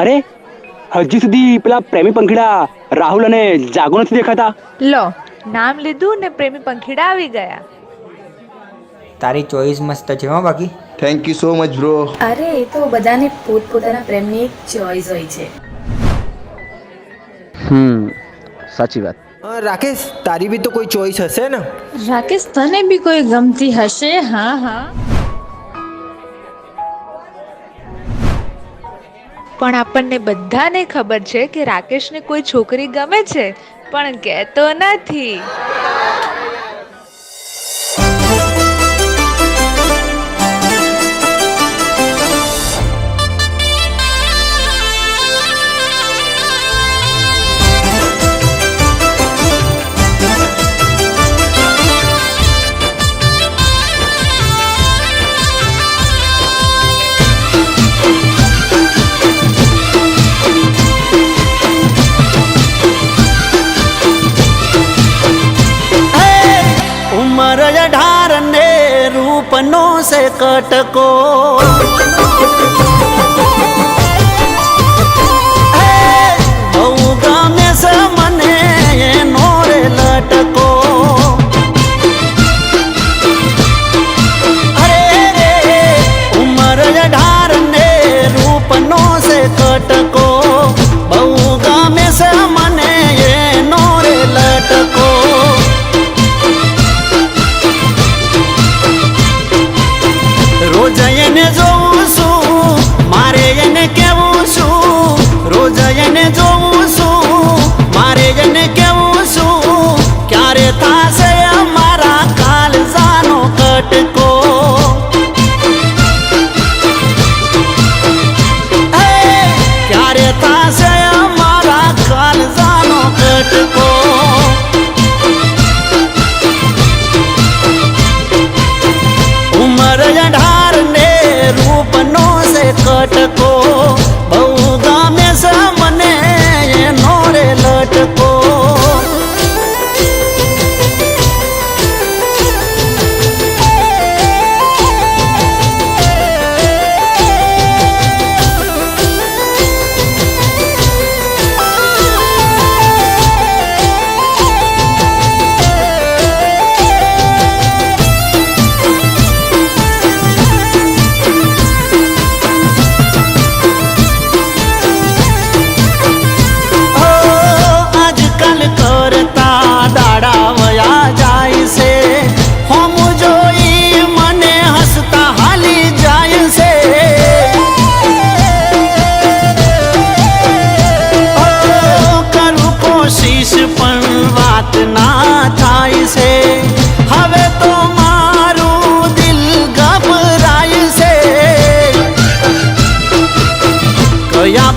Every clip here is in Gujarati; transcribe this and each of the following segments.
અરે હજી સુધી પેલા પ્રેમી પંખીડા રાહુલ અને જાગો નથી દેખાતા. લો નામ લીધું ને પ્રેમી પંખીડા આવી ગયા. તારી ચોઈસ મસ્ત છે હો બાકી. Thank you so much bro. અરે એ તો બધાને પોતપોતાના પ્રેમની એક ચોઈસ હોય છે. સાચી વાત. રાકેશ, તારી બી તો કોઈ ચોઈસ હશે ને? રાકેશ, તને બી કોઈ ગમતી હશે? હા હા. પણ આપણને બધાને ખબર છે કે રાકેશને કોઈ છોકરી ગમે છે પણ કહેતો નથી. रूपनो से कटको गमे से मने नोरे लटको अरे रे उमर ढार ने रूपनो से कटको बहु गमे से मने नोरे लटको रोज એને જોઉં છું મારે એને કેવું છું રોજ એને જોઉં છું મારે એને કેવું છું ક્યારે થાશે અમારા કાળજાનો કટકો ક્યારે થાશે અમારા કાળજાનો કટકો उमर ढार ने रूपनो से कटको बहु गामे से मने नोरे लटको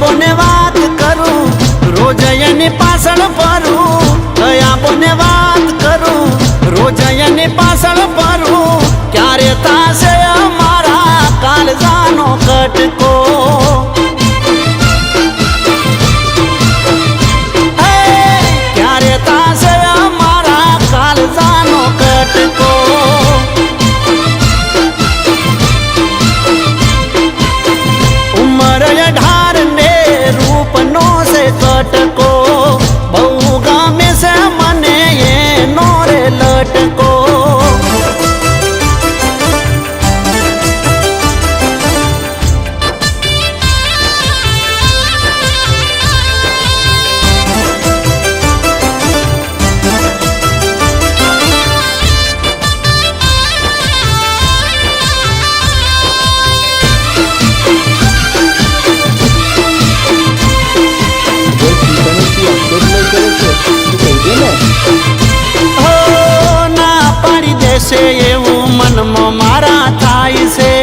બોને વાત કરું રોજ એની પાછળ ફરું કયા બોને વાત કરું રોજ એની પાછળ ફરું ક્યારે થાશે અમારા કાળજાનો કટકો ક્યારે થાશે અમારા કાળજાનો કટકો ઉમર ઢાર रूपनो से कटको बहु गामे से मने ये नोरे लटको ના પાડી દેશે એવું મનમાં મારા થાય છે